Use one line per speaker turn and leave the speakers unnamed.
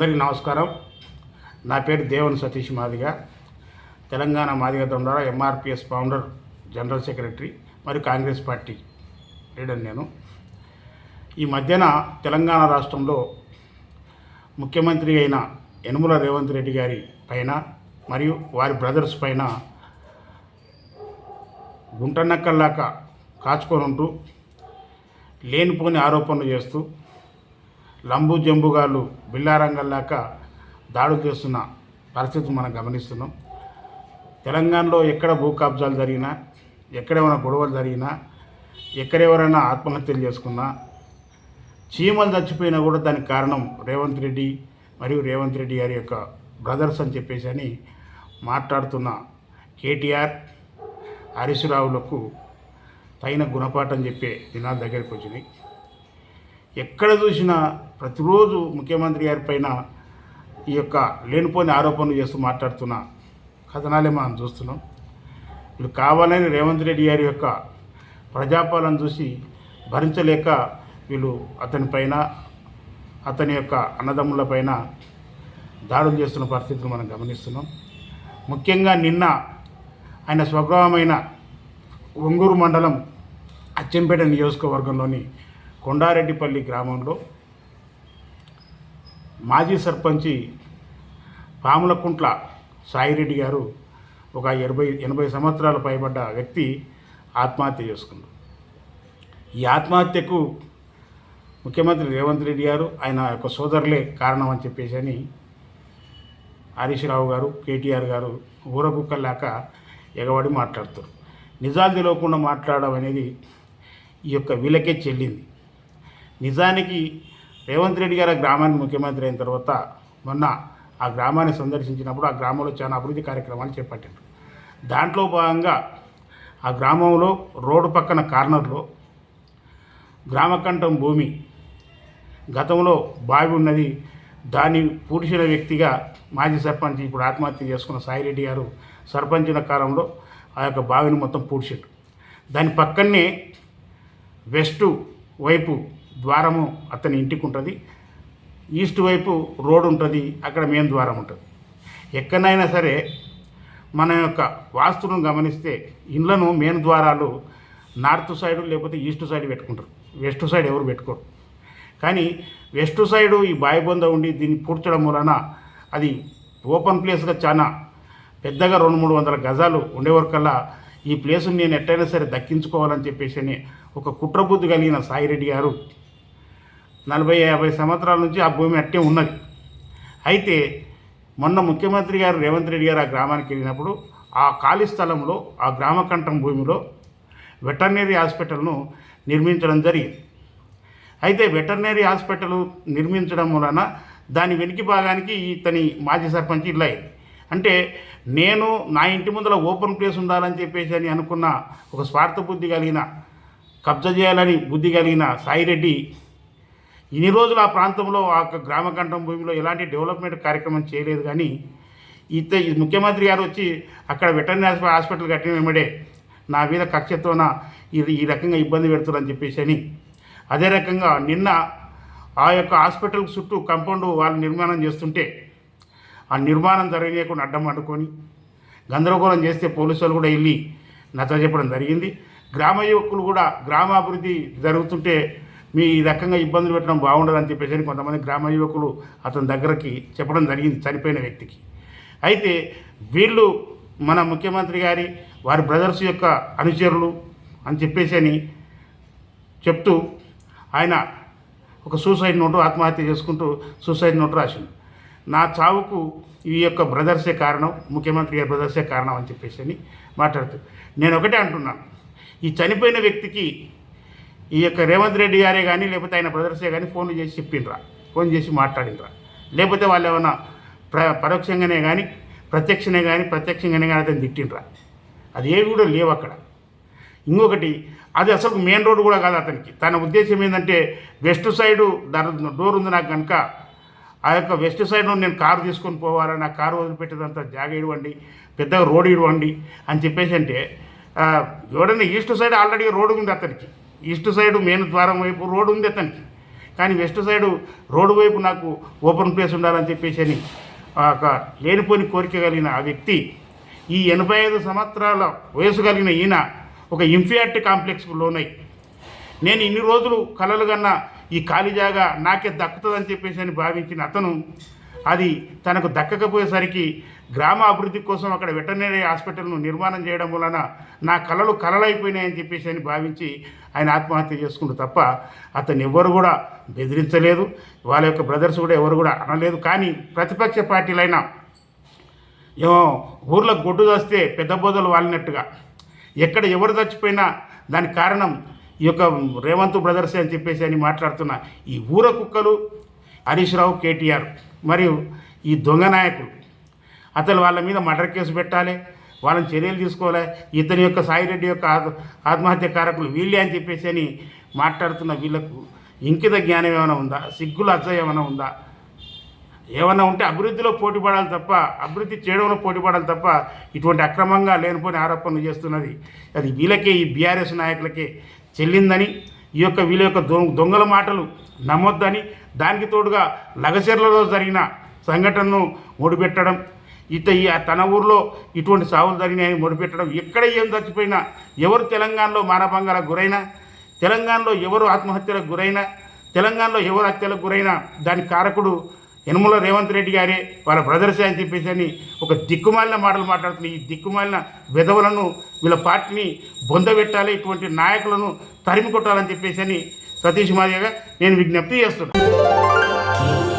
అందరికీ నమస్కారం. నా పేరు దేవన్ సతీష్ మాదిగ, తెలంగాణ మాదిగ తండాల ఎంఆర్పిఎస్ ఫౌండర్, జనరల్ సెక్రటరీ మరియు కాంగ్రెస్ పార్టీ లీడర్. నేను ఈ మధ్యన తెలంగాణ రాష్ట్రంలో ముఖ్యమంత్రి అయిన యనుమల రేవంత్ రెడ్డి గారి పైన మరియు వారి బ్రదర్స్ పైన గుంటనక్కల్లాక కాచుకొని ఉంటూ లేనిపోని ఆరోపణలు చేస్తూ లంబు జంబుగాళ్ళు బిల్లారంగల్లాక దాడులు చేస్తున్న పరిస్థితి మనం గమనిస్తున్నాం. తెలంగాణలో ఎక్కడ భూ కబ్జాలు జరిగినా, ఎక్కడేమైనా గొడవలు జరిగినా, ఎక్కడెవరైనా ఆత్మహత్యలు చేసుకున్నా, చీమలు చచ్చిపోయినా కూడా దానికి కారణం రేవంత్ రెడ్డి మరియు రేవంత్ రెడ్డి గారి యొక్క బ్రదర్స్ అని చెప్పేసి అని మాట్లాడుతున్న కేటీఆర్, హరీష్ రావులకు తగిన గుణపాఠం చెప్పే దినాల దగ్గరికి వచ్చినాయి. ఎక్కడ చూసినా ప్రతిరోజు ముఖ్యమంత్రి గారి పైన ఈ యొక్క లేనిపోని ఆరోపణలు చేస్తూ మాట్లాడుతున్న కథనాలే మనం చూస్తున్నాం. వీళ్ళు కావాలని రేవంత్ రెడ్డి గారి యొక్క ప్రజాపాలన చూసి భరించలేక వీళ్ళు అతని పైన, అతని యొక్క అన్నదమ్ముల పైన దాడులు చేస్తున్న పరిస్థితులు మనం గమనిస్తున్నాం. ముఖ్యంగా నిన్న ఆయన స్వగ్రామమైన ఒంగూరు మండలం అచ్చంపేట నియోజకవర్గంలోని కొండారెడ్డిపల్లి గ్రామంలో మాజీ సర్పంచి పాములకుంట్ల సాయిరెడ్డి గారు ఒక 80 సంవత్సరాలు పైబడ్డ వ్యక్తి ఆత్మహత్య చేసుకున్నారు. ఈ ఆత్మహత్యకు ముఖ్యమంత్రి రేవంత్ రెడ్డి గారు, ఆయన యొక్క సోదరులే కారణం అని చెప్పేసి అని హరీష్ రావు గారు, కేటీఆర్ గారు ఊరకుక్కల్లాక ఎగబడి మాట్లాడుతారు. నిజాలు తెలియకుండా మాట్లాడడం అనేది ఈ యొక్క వీళ్ళకే చెల్లింది. నిజానికి రేవంత్ రెడ్డి గారు గ్రామానికి ముఖ్యమంత్రి అయిన తర్వాత మొన్న ఆ గ్రామాన్ని సందర్శించినప్పుడు ఆ గ్రామంలో చాలా అభివృద్ధి కార్యక్రమాలు చేపట్టారు. దాంట్లో భాగంగా ఆ గ్రామంలో రోడ్డు పక్కన కార్నర్లో గ్రామకంఠం భూమి గతంలో బావి ఉన్నది, దాన్ని పూడ్చిన వ్యక్తిగా మాజీ సర్పంచ్, ఇప్పుడు ఆత్మహత్య చేసుకున్న సాయిరెడ్డి గారు సర్పంచిన కాలంలో ఆ యొక్క బావిని మొత్తం పూడ్చారు. దాని పక్కనే వెస్ట్ వైపు ద్వారము అతని ఇంటికి ఉంటుంది, ఈస్ట్ వైపు రోడ్ ఉంటుంది, అక్కడ మెయిన్ ద్వారం ఉంటుంది. ఎక్కడైనా సరే మన యొక్క వాస్తును గమనిస్తే ఇండ్లను మెయిన్ ద్వారాలు నార్త్ సైడ్ లేకపోతే ఈస్ట్ సైడ్ పెట్టుకుంటారు, వెస్ట్ సైడ్ ఎవరు పెట్టుకోరు. కానీ వెస్ట్ సైడు ఈ బాయిబొంద ఉండి దీన్ని పూడ్చడం వలన అది ఓపెన్ ప్లేస్గా చాలా పెద్దగా 200-300 గజాలు ఉండేవరకల్లా ఈ ప్లేసుని నేను ఎట్టయినా సరే దక్కించుకోవాలని చెప్పేసి అని ఒక కుట్రబుద్ధి కలిగిన సాయిరెడ్డి గారు 40-50 సంవత్సరాల నుంచి ఆ భూమి అట్టే ఉన్నది. అయితే మొన్న ముఖ్యమంత్రి గారు రేవంత్ రెడ్డి గారు ఆ గ్రామానికి వెళ్ళినప్పుడు ఆ ఖాళీ స్థలంలో ఆ గ్రామకంఠం భూమిలో వెటర్నరీ హాస్పిటల్ను నిర్మించడం జరిగింది. అయితే వెటర్నరీ హాస్పిటల్ నిర్మించడం వలన దాని వెనుక భాగానికి ఇతని మాజీ సర్పంచ్ ఇల్లు అయింది. అంటే నేను నా ఇంటి ముందర ఓపెన్ ప్లేస్ ఉండాలని చెప్పేసి అని అనుకున్న ఒక స్వార్థ బుద్ధి కలిగిన, కబ్జా చేయాలని బుద్ధి కలిగిన సాయిరెడ్డి ఇన్ని రోజులు ఆ ప్రాంతంలో ఆ గ్రామకంఠం భూమిలో ఎలాంటి డెవలప్మెంట్ కార్యక్రమం చేయలేదు. కానీ ఈ ముఖ్యమంత్రి గారు వచ్చి అక్కడ వెటర్నరీ హాస్పిటల్ కట్టిన వెంబడే నా మీద కక్షతోన ఈ రకంగా ఇబ్బంది పెడుతున్నారని చెప్పేసి అని, అదే రకంగా నిన్న ఆ యొక్క హాస్పిటల్ చుట్టూ కాంపౌండ్ వాళ్ళు నిర్మాణం చేస్తుంటే ఆ నిర్మాణం జరగకుండా అడ్డం అడ్డుకొని గందరగోళం చేస్తే పోలీసులు కూడా వెళ్ళి నచ్చజెప్పడం జరిగింది. గ్రామ యువకులు కూడా గ్రామాభివృద్ధి జరుగుతుంటే మీ ఈ రకంగా ఇబ్బందులు పెట్టడం బాగుండదని చెప్పేసి కొంతమంది గ్రామ యువకులు అతని దగ్గరకి చెప్పడం జరిగింది, చనిపోయిన వ్యక్తికి. అయితే వీళ్ళు మన ముఖ్యమంత్రి గారి వారి బ్రదర్స్ యొక్క అనుచరులు అని చెప్పేసి అని చెప్తూ ఆయన ఒక సూసైడ్ నోటు, ఆత్మహత్య చేసుకుంటూ సూసైడ్ నోటు రాసింది. నా చావుకు ఈ యొక్క బ్రదర్సే కారణం, ముఖ్యమంత్రి గారి బ్రదర్సే కారణం అని చెప్పేసి అని మాట్లాడుతూ నేను ఒకటే అంటున్నాను, ఈ చనిపోయిన వ్యక్తికి ఈ యొక్క రేవంత్ రెడ్డి గారే కానీ లేకపోతే ఆయన బ్రదర్సే కానీ ఫోన్లు చేసి చెప్పిండ్రా, ఫోన్ చేసి మాట్లాడినరా, లేకపోతే వాళ్ళు ఏమైనా పరోక్షంగానే కానీ ప్రత్యక్షంగానే కానీ అతను తిట్టిండ్రా, అది ఏవి కూడా లేవు అక్కడ. ఇంకొకటి, అది అసలు మెయిన్ రోడ్డు కూడా కాదు అతనికి. తన ఉద్దేశం ఏంటంటే వెస్ట్ సైడు డోర్ ఉంది నాకు కనుక ఆ యొక్క వెస్ట్ సైడ్లో నేను కారు తీసుకొని పోవాలని, నా కారు వదిలిపెట్టేదంతా జాగ ఇవ్వండి, పెద్దగా రోడ్ ఇవ్వండి అని చెప్పేసి అంటే, ఎవడన్నా ఈస్ట్ సైడ్ ఆల్రెడీ రోడ్డు ఉంది అతనికి, ఈస్ట్ సైడ్ మెయిన్ ద్వారం వైపు రోడ్డు ఉంది అతనికి. కానీ వెస్ట్ సైడు రోడ్డు వైపు నాకు ఓపెన్ ప్లేస్ ఉండాలని చెప్పేసి అని ఒక లేనిపోని కోరిక కలిగిన ఆ వ్యక్తి ఈ 85 సంవత్సరాల వయసు కలిగిన ఈయన ఒక ఇన్ఫియారిటీ కాంప్లెక్స్కు లోనై నేను ఇన్ని రోజులు కలలు కన్నా ఈ ఖాళీ జాగా నాకే దక్కుతుందని చెప్పేసి అని భావించిన అతను అది తనకు దక్కకపోయేసరికి గ్రామ అభివృద్ధి కోసం అక్కడ వెటర్నరీ హాస్పిటల్ను నిర్మాణం చేయడం వలన నా కలలు కలలైపోయినాయని చెప్పేసి అని భావించి ఆయన ఆత్మహత్య చేసుకుంటూ తప్ప అతను ఎవరు కూడా బెదిరించలేదు, వాళ్ళ యొక్క బ్రదర్స్ కూడా ఎవరు కూడా అనలేదు. కానీ ప్రతిపక్ష పార్టీలైనా ఏమో ఊర్లో గొడ్డు వస్తే పెద్ద బోధలు వాలినట్టుగా ఎక్కడ ఎవరు చచ్చిపోయినా దానికి కారణం ఈ యొక్క రేవంత్ బ్రదర్స్ అని చెప్పేసి అని మాట్లాడుతున్న ఈ ఊర కుక్కలు హరీష్ రావు, కేటీఆర్ మరియు ఈ దొంగ నాయకులు అతను వాళ్ళ మీద మర్డర్ కేసు పెట్టాలి, వాళ్ళని చర్యలు తీసుకోవాలి. ఇతని యొక్క సాయిరెడ్డి యొక్క ఆత్మహత్య కారకులు వీళ్ళే అని చెప్పేసి అని మాట్లాడుతున్న వీళ్ళకు ఇంకిత జ్ఞానం ఏమైనా ఉందా, సిగ్గులు అజ్జ ఏమైనా ఉందా? ఏమన్నా ఉంటే అభివృద్ధిలో పోటీ పడాలి తప్ప, అభివృద్ధి చేయడంలో పోటీ పడాలి తప్ప ఇటువంటి అక్రమంగా లేనిపోని ఆరోపణలు చేస్తున్నది అది వీళ్ళకే, ఈ బీఆర్ఎస్ నాయకులకే చెల్లిందని, ఈ యొక్క వీళ్ళ యొక్క దొంగల మాటలు నమ్మొద్దని, దానికి తోడుగా లగచెర్లలో జరిగిన సంఘటనను ముడిపెట్టడం, తన ఊర్లో ఇటువంటి సావులు జరిగినాయని ముడిపెట్టడం, ఎక్కడ ఏం చచ్చిపోయినా, ఎవరు తెలంగాణలో మానభంగాలకు గురైనా, తెలంగాణలో ఎవరు ఆత్మహత్యలకు గురైనా, తెలంగాణలో ఎవరు హత్యలకు గురైనా దానికి కారకుడు యనమల రేవంత్ రెడ్డి గారే, వాళ్ళ బ్రదర్సే అని చెప్పేసి అని ఒక దిక్కుమాలిన మాటలు మాట్లాడుతున్న ఈ దిక్కుమాలిన విధవలను వీళ్ళ పార్టీని బొందబెట్టాలి, ఇటువంటి నాయకులను తరిమి కొట్టాలని చెప్పేసి అని సతీష్ మాదిగా నేను విజ్ఞప్తి చేస్తున్నాను.